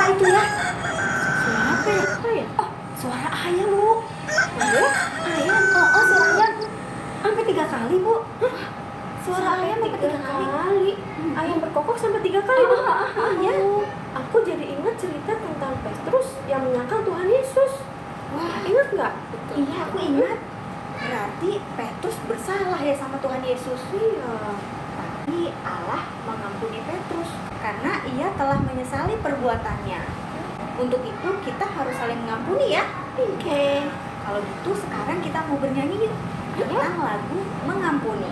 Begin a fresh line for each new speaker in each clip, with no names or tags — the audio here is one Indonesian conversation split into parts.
itu ya?
Suara apa ya?
Oh, suara ayam, Bu.
Ayam?
Ayam? Oh, suara ayam. Sampai 3 kali, Bu. Suara ayam sampai 3 kali.
Ayam berkokok sampai 3 kali.
Iya.
Aku jadi ingat cerita tentang Petrus yang menyangkal Tuhan Yesus.
Wah,
Ingat nggak?
iya aku ingat. Berarti Petrus bersalah ya sama Tuhan Yesus.
Iya.
Tapi Allah mengampuni Petrus karena ia telah menyesali perbuatannya. Untuk itu kita harus saling mengampuni ya.
Oke.
Kalau gitu sekarang kita mau bernyanyi yuk tentang lagu Mengampuni.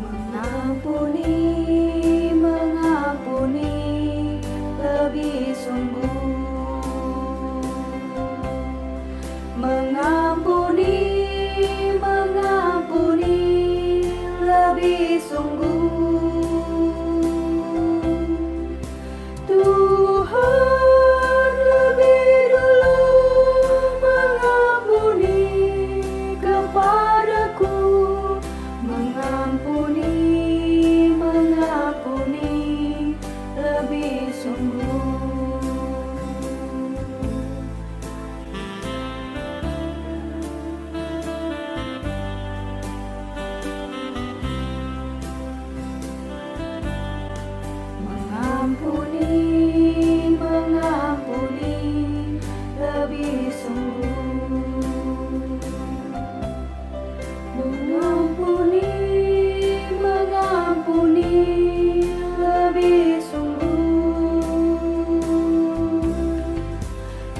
Mengampuni, mengampuni lebih sungguh. Mengampuni, mengampuni lebih sungguh. Tuhan lebih dulu mengampuni kepadaku. Mengampuni, mengampuni lebih sungguh. Mengampuni, mengampuni lebih sungguh. Mengampuni, mengampuni lebih sungguh.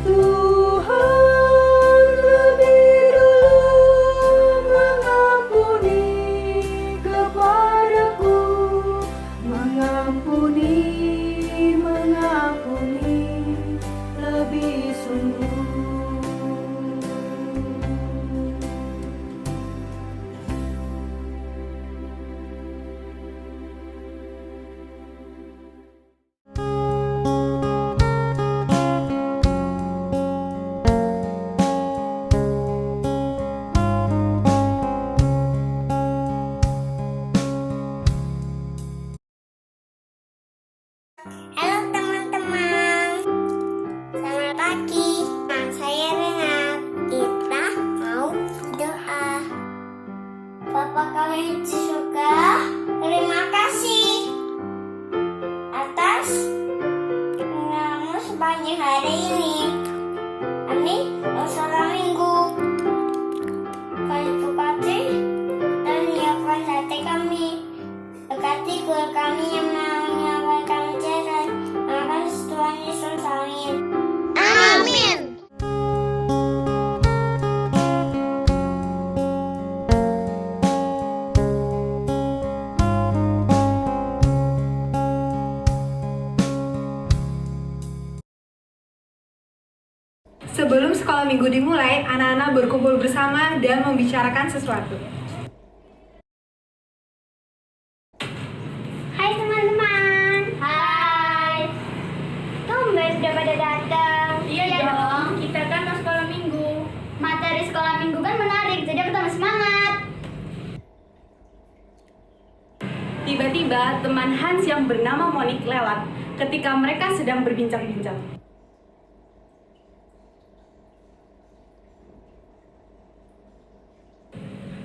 Tuhan lebih dulu mengampuni kepadaku. Mengampuni, mengampuni lebih sungguh.
Halo teman-teman, selamat pagi. Saya Renat. Kita mau doa. Bapa kami di surga, terima kasih atas pengalaman sepanjang hari ini. Kami selama minggu. Kami berkati dan menyiapkan hati kami. Berkati guru kami yang menyampaikan ajaran. Terima kasih Tuhan Yesus. Amin. Amin.
Sebelum sekolah minggu dimulai, anak-anak berkumpul bersama dan membicarakan sesuatu.
Hai teman-teman. Hai. Tumben sudah pada datang.
Iya dong, kita kan mau sekolah minggu.
Materi sekolah minggu kan menarik, jadi aku tambah semangat.
Tiba-tiba teman Hans yang bernama Monik lewat ketika mereka sedang berbincang-bincang.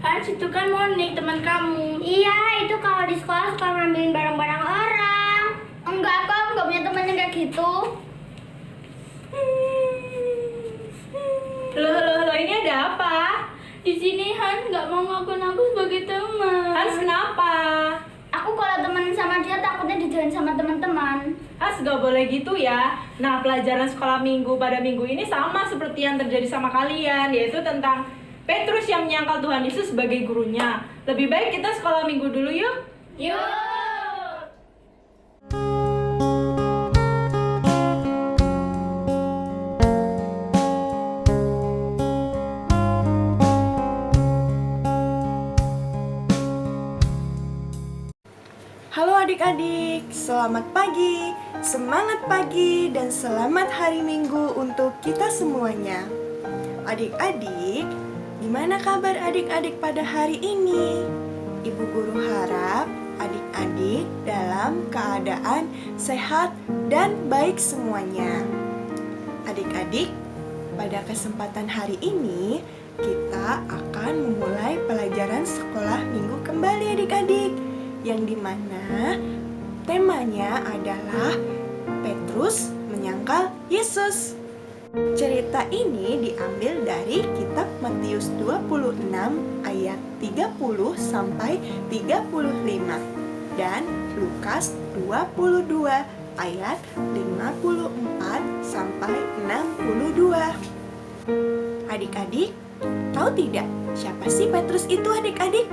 Hans itu kan Monik, teman kamu.
Iya, itu kalau di sekolah suka ngambilin barang-barang orang. Enggak kok, aku nggak punya teman yang kayak gitu.
Loh, ini ada apa?
Di sini Hans nggak mau ngakuin aku sebagai teman.
Hans kenapa?
Aku kalau teman sama dia takutnya dijauhin sama teman-teman.
Hans gak boleh gitu ya. Nah, pelajaran sekolah minggu pada minggu ini sama seperti yang terjadi sama kalian, yaitu tentang Petrus yang menyangkal Tuhan Yesus sebagai gurunya. Lebih baik kita sekolah minggu dulu yuk.
Yuk.
Halo adik-adik, selamat pagi, semangat pagi, dan selamat hari Minggu untuk kita semuanya. Adik-adik, gimana kabar adik-adik pada hari ini? Ibu guru harap adik-adik dalam keadaan sehat dan baik semuanya. Adik-adik, pada kesempatan hari ini kita akan memulai pelajaran sekolah minggu kembali adik-adik, yang dimana temanya adalah Petrus menyangkal Yesus. Cerita ini diambil dari kitab Matius 26 ayat 30 sampai 35 dan Lukas 22 ayat 54 sampai 62. Adik-adik, tahu tidak siapa sih Petrus itu adik-adik?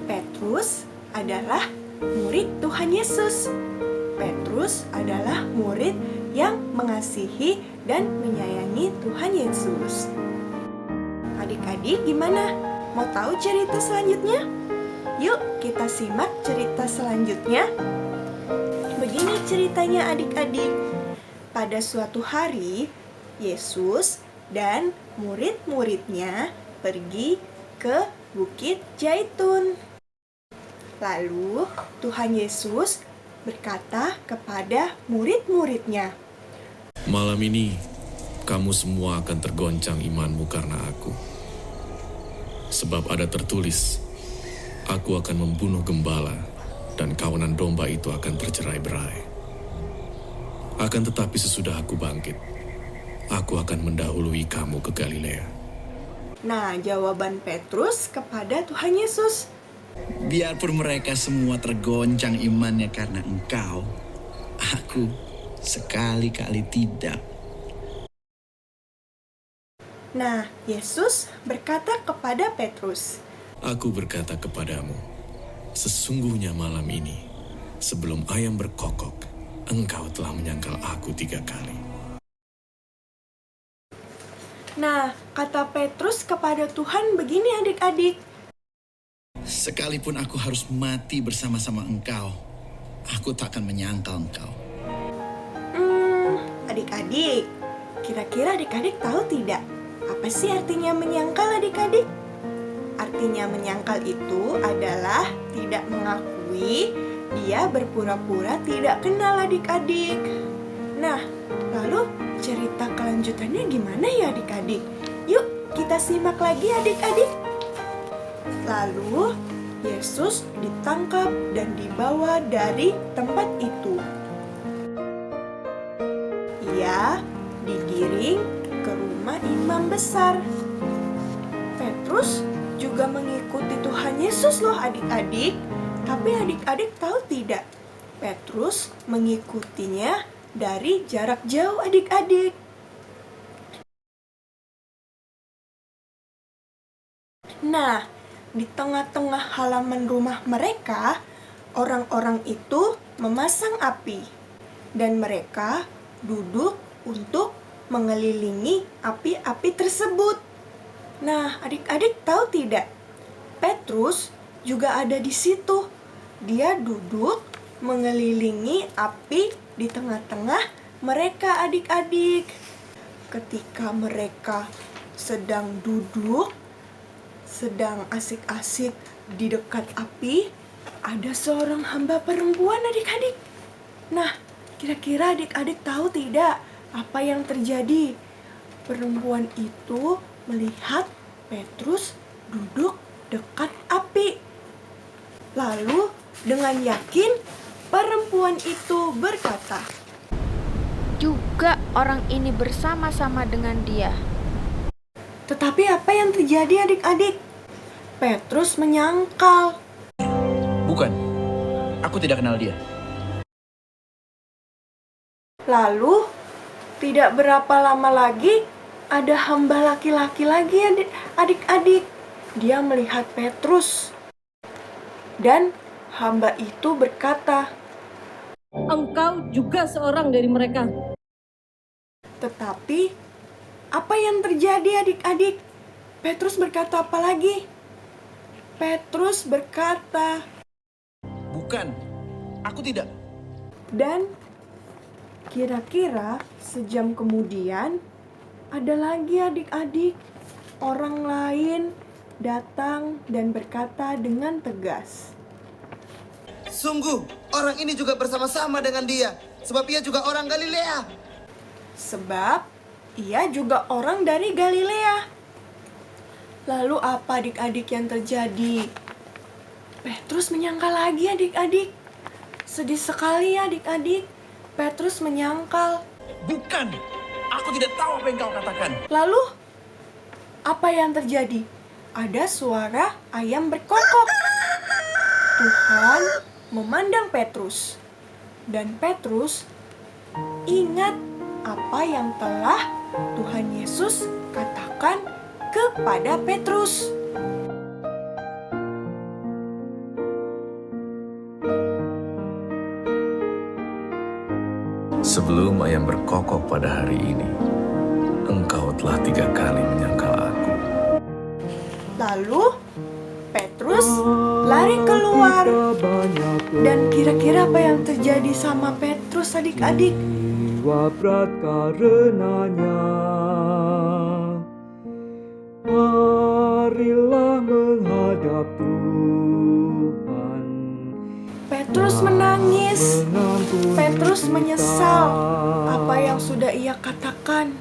Petrus adalah murid Tuhan Yesus. Petrus adalah murid yang mengasihi dan menyayangi Tuhan Yesus. Adik-adik gimana? Mau tahu cerita selanjutnya? Yuk kita simak cerita selanjutnya. Begini ceritanya adik-adik. Pada suatu hari, Yesus dan murid-muridnya pergi ke Bukit Zaitun. Lalu Tuhan Yesus berkata kepada murid-muridnya,
"Malam ini, kamu semua akan tergoncang imanmu karena aku. Sebab ada tertulis, aku akan membunuh gembala dan kawanan domba itu akan tercerai-berai. Akan tetapi sesudah aku bangkit, aku akan mendahului kamu ke Galilea."
Nah, jawaban Petrus kepada Tuhan Yesus.
Biarpun mereka semua tergoncang imannya karena Engkau, aku sekali-kali tidak.
Nah, Yesus berkata kepada Petrus,
Aku berkata kepadamu, sesungguhnya malam ini, sebelum ayam berkokok, engkau telah menyangkal aku 3 kali.
Nah, kata Petrus kepada Tuhan begini adik-adik,
Sekalipun aku harus mati bersama-sama Engkau, aku tak akan menyangkal Engkau.
Adik-adik, kira-kira adik-adik tahu tidak? Apa sih artinya menyangkal adik-adik? Artinya menyangkal itu adalah tidak mengakui, dia berpura-pura tidak kenal adik-adik. Nah, lalu cerita kelanjutannya gimana ya adik-adik? Yuk kita simak lagi adik-adik. Lalu Yesus ditangkap dan dibawa dari tempat itu. Ia digiring ke rumah imam besar. Petrus juga mengikuti Tuhan Yesus loh adik-adik. Tapi adik-adik tahu tidak? Petrus mengikutinya dari jarak jauh adik-adik. Nah, di tengah-tengah halaman rumah mereka, orang-orang itu memasang api. Dan mereka duduk untuk mengelilingi api-api tersebut. Nah, adik-adik tahu tidak? Petrus juga ada di situ. Dia duduk mengelilingi api di tengah-tengah mereka adik-adik. Ketika mereka sedang duduk, sedang asik-asik di dekat api, ada seorang hamba perempuan adik-adik. Nah, kira-kira adik-adik tahu tidak apa yang terjadi? Perempuan itu melihat Petrus duduk dekat api. Lalu dengan yakin perempuan itu berkata,
"Juga orang ini bersama-sama dengan dia."
Tetapi apa yang terjadi adik-adik? Petrus menyangkal.
Bukan, aku tidak kenal dia.
Lalu tidak berapa lama lagi ada hamba laki-laki lagi adik-adik. Dia melihat Petrus. Dan hamba itu berkata,
"Engkau juga seorang dari mereka."
Tetapi apa yang terjadi adik-adik? Petrus berkata apa lagi? Petrus berkata,
Bukan, aku tidak.
Dan kira-kira sejam kemudian ada lagi adik-adik, orang lain datang dan berkata dengan tegas,
Sungguh, orang ini juga bersama-sama dengan dia, sebab ia juga orang Galilea.
sebab ia juga orang dari Galilea. Lalu apa adik-adik yang terjadi? Petrus menyangkal lagi adik-adik. Sedih sekali ya adik-adik. Petrus menyangkal.
Bukan, aku tidak tahu apa yang kau katakan.
Lalu apa yang terjadi? Ada suara ayam berkokok. Tuhan memandang Petrus. Dan Petrus ingat apa yang telah Tuhan Yesus katakan kepada Petrus.
Sebelum ayam berkokok pada hari ini, engkau telah 3 kali menyangkal aku.
Lalu Petrus lari keluar. Dan kira-kira apa yang terjadi sama Petrus adik-adik?
Jiwa berat karenanya, marilah menghadap Tuhan.
Petrus menangis. Petrus menyesal apa yang sudah ia katakan.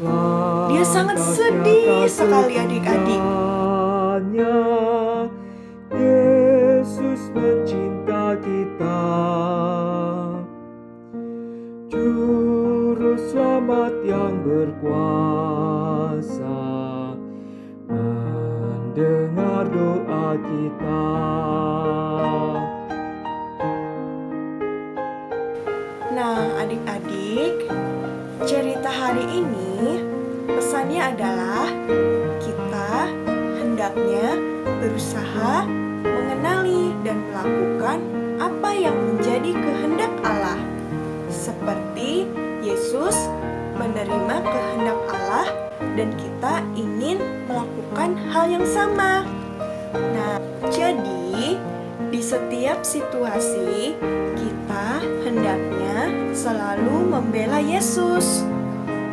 Dia sangat sedih sekali adik-adik.
Yesus mencinta kita, Juru Selamat yang berkuasa, mendengar doa kita.
Nah, adik-adik, cerita hari ini pesannya adalah kita hendaknya berusaha mengenali dan melakukan apa yang menjadi kehendak Allah. Seperti Yesus menerima kehendak Allah dan kita ingin melakukan hal yang sama. Nah, jadi di setiap situasi kita hendaknya selalu membela Yesus.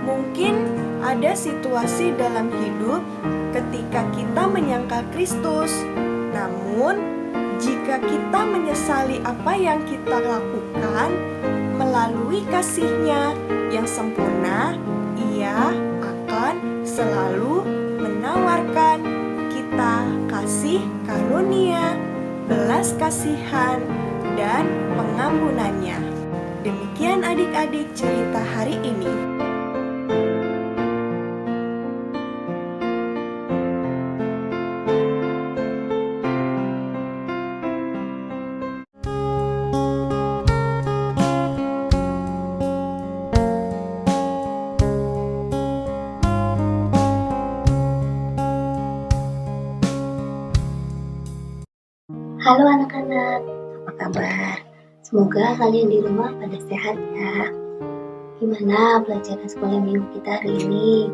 Mungkin ada situasi dalam hidup ketika kita menyangkal Kristus. Namun, jika kita menyesali apa yang kita lakukan melalui kasih-Nya yang sempurna, Ia akan selalu menawarkan kita kasih karunia, belas kasihan, dan pengampunannya. Demikian adik-adik cerita hari ini.
Halo anak-anak, apa kabar? Semoga kalian di rumah pada sehat ya. Gimana pelajaran sekolah minggu kita hari ini?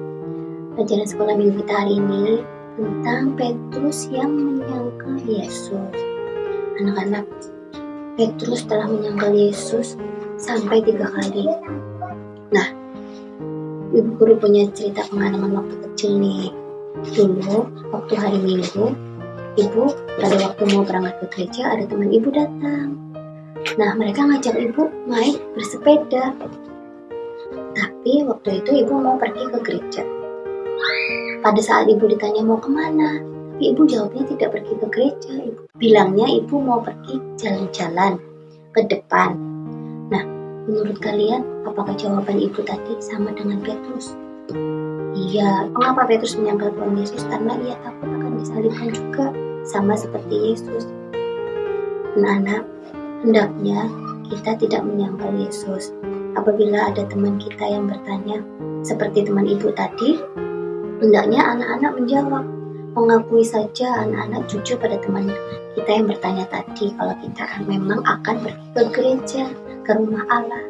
Pelajaran sekolah minggu kita hari ini tentang Petrus yang menyangkal Yesus. Anak-anak, Petrus telah menyangkal Yesus sampai 3 kali. Nah, ibu guru punya cerita pengalaman waktu kecil nih. Dulu, waktu hari Minggu, ibu pada waktu mau berangkat ke gereja, ada teman ibu datang. Nah, mereka ngajak ibu main bersepeda. Tapi waktu itu ibu mau pergi ke gereja. Pada saat ibu ditanya mau kemana, tapi ibu jawabnya tidak pergi ke gereja. Ibu bilangnya ibu mau pergi jalan-jalan ke depan. Nah, menurut kalian, apakah jawaban ibu tadi sama dengan Petrus? Iya, mengapa Petrus menyangkal Tuhan Yesus? Karena ia takut akan disalibkan juga, sama seperti Yesus. Anak-anak, hendaknya kita tidak menyangkal Yesus. Apabila ada teman kita yang bertanya, seperti teman ibu tadi, hendaknya anak-anak menjawab. Mengakui saja anak-anak jujur pada teman kita yang bertanya tadi, kalau kita memang akan pergi ke gereja, ke rumah Allah.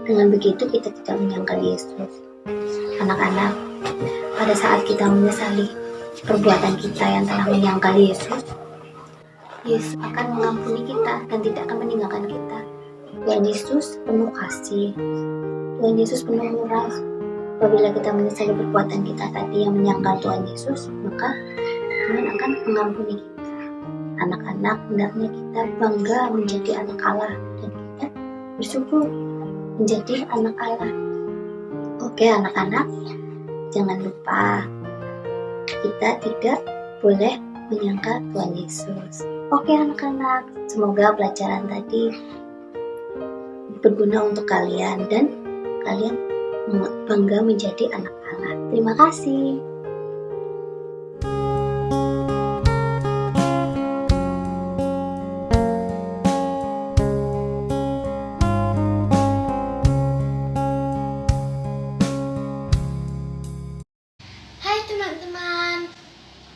Dengan begitu kita tidak menyangkal Yesus. Anak-anak, pada saat kita menyesali perbuatan kita yang telah menyangkal Yesus, Yesus akan mengampuni kita dan tidak akan meninggalkan kita. Tuhan Yesus penuh kasih. Tuhan Yesus penuh murah. Apabila kita menyesali perbuatan kita tadi yang menyangkal Tuhan Yesus, maka Tuhan akan mengampuni kita. Anak-anak, hendaknya kita bangga menjadi anak Allah dan kita bersyukur menjadi anak Allah. Oke anak-anak, jangan lupa kita tidak boleh menyangkal Tuhan Yesus. Oke anak-anak, semoga pelajaran tadi berguna untuk kalian dan kalian bangga menjadi anak Allah. Terima kasih.
Hai teman-teman,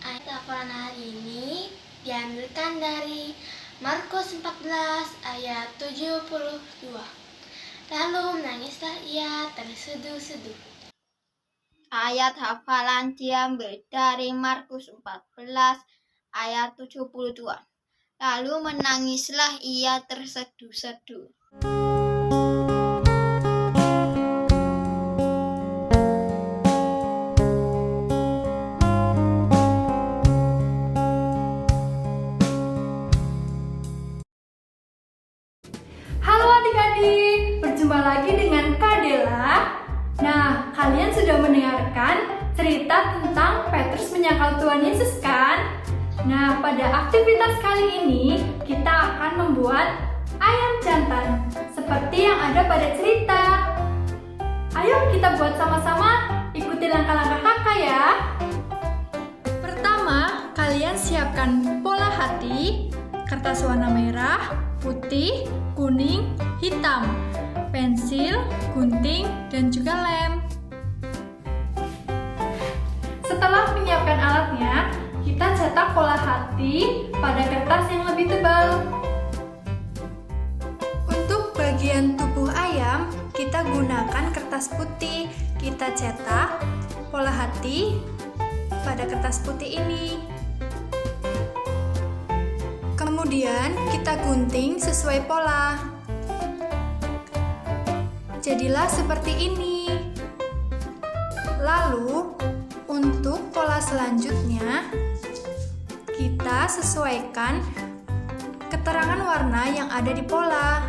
ayat Al-Quran hari ini diambilkan dari Markus 14 ayat 72. Lalu menangislah ia terseduh-seduh.
Ayat hafalan diambil dari Markus 14 ayat 72. Lalu menangislah ia terseduh-seduh.
Halo adik-adik, berjumpa lagi dengan Kak Dela. Nah, kalian sudah mendengarkan cerita tentang Petrus menyangkal Tuhan Yesus kan? Nah, pada aktivitas kali ini kita akan membuat ayam jantan seperti yang ada pada cerita. Ayo kita buat sama-sama, ikuti langkah-langkah kakak ya. Pertama, kalian siapkan pola hati, kertas warna merah, putih, kuning, hitam, pensil, gunting, dan juga lem. Setelah menyiapkan alatnya, kita cetak pola hati pada kertas yang lebih tebal. Untuk bagian tubuh ayam, kita gunakan kertas putih. Kita cetak pola hati pada kertas putih ini. Kemudian kita gunting sesuai pola. Jadilah seperti ini. Lalu, untuk pola selanjutnya, kita sesuaikan keterangan warna yang ada di pola.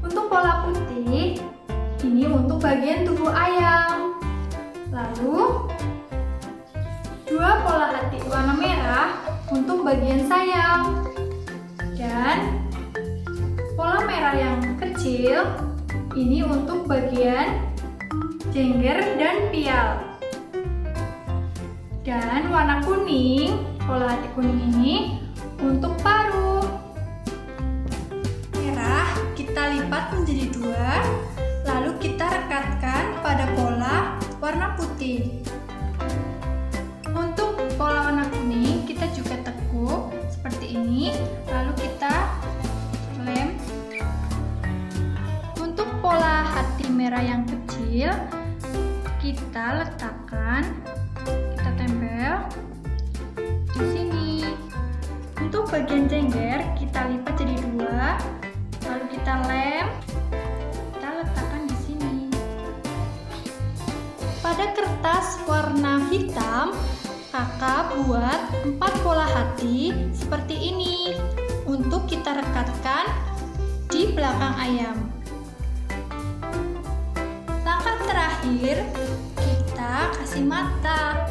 Untuk pola putih, ini untuk bagian tubuh ayam. Lalu, 2 pola hati warna merah untuk bagian sayap. Dan pola merah yang kecil ini untuk bagian jengger dan pial. Dan warna kuning, pola hati kuning ini untuk paruh. Merah kita lipat menjadi 2, lalu kita rekatkan pada pola warna putih. Untuk pola warna kuning kita juga tekuk seperti ini, lalu kita lem. Untuk pola hati merah yang kecil kita letakkan, kita tempel di sini. Untuk bagian jengger kita lipat jadi 2, lalu kita lem, kita letakkan di sini. Pada kertas warna hitam, kakak buat 4 pola hati seperti ini untuk kita rekatkan di belakang ayam. Langkah terakhir, kita kasih mata.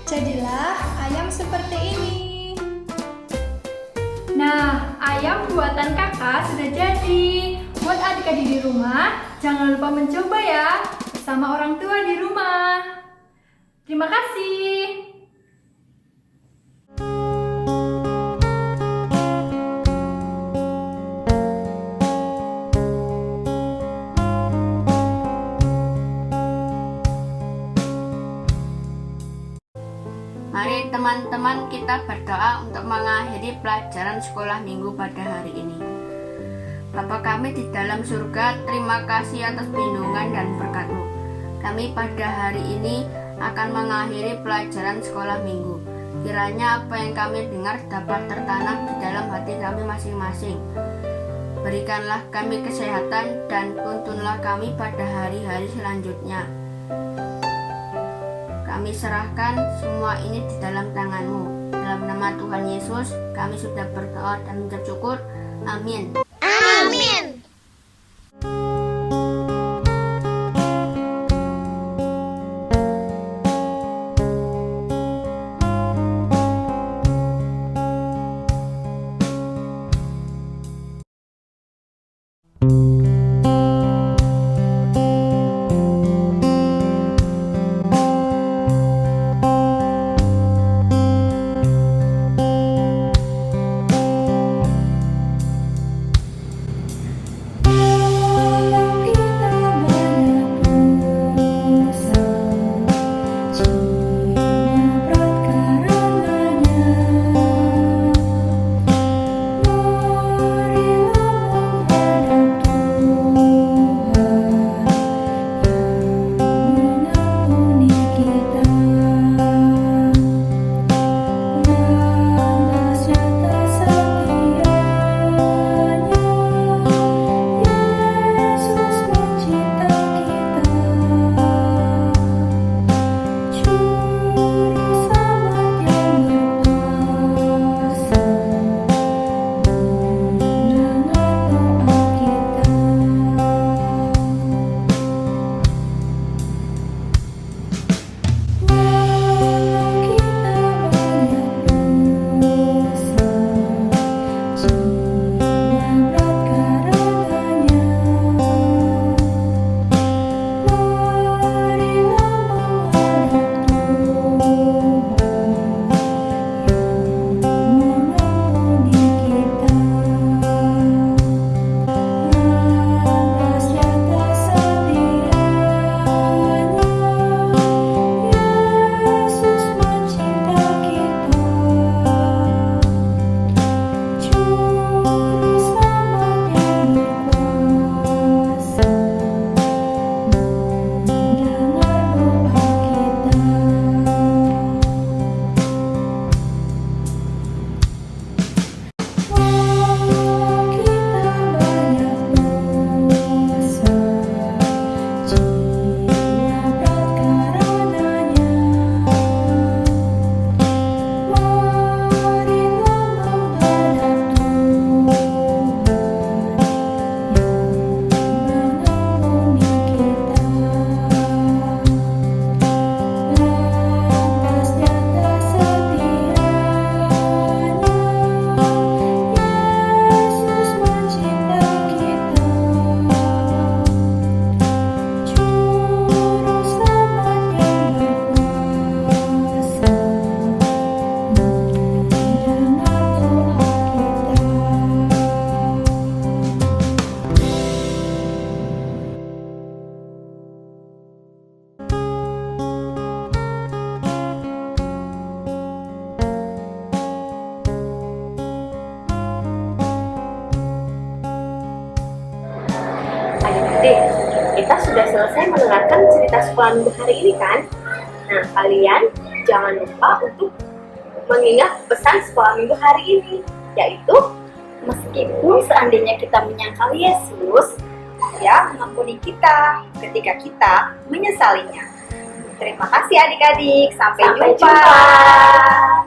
Jadilah ayam seperti ini. Nah, ayam buatan kakak sudah jadi. Buat adik-adik di rumah, jangan lupa mencoba ya bersama orang tua di rumah. Terima kasih.
Mari teman-teman kita berdoa untuk mengakhiri pelajaran sekolah minggu pada hari ini. Bapa kami di dalam surga, terima kasih atas perlindungan dan berkat-Mu. Kami pada hari ini akan mengakhiri pelajaran sekolah minggu. Kiranya apa yang kami dengar dapat tertanam di dalam hati kami masing-masing. Berikanlah kami kesehatan dan tuntunlah kami pada hari-hari selanjutnya. Kami serahkan semua ini di dalam tangan-Mu. Dalam nama Tuhan Yesus, kami sudah berdoa dan mengucap syukur. Amin.
Amin.
Adik-adik, kita sudah selesai mendengarkan cerita sekolah minggu hari ini kan? Nah, kalian jangan lupa untuk mengingat pesan sekolah minggu hari ini, yaitu meskipun seandainya kita menyangkal Yesus, Dia mengampuni kita ketika kita menyesalinya. Terima kasih adik-adik, sampai jumpa.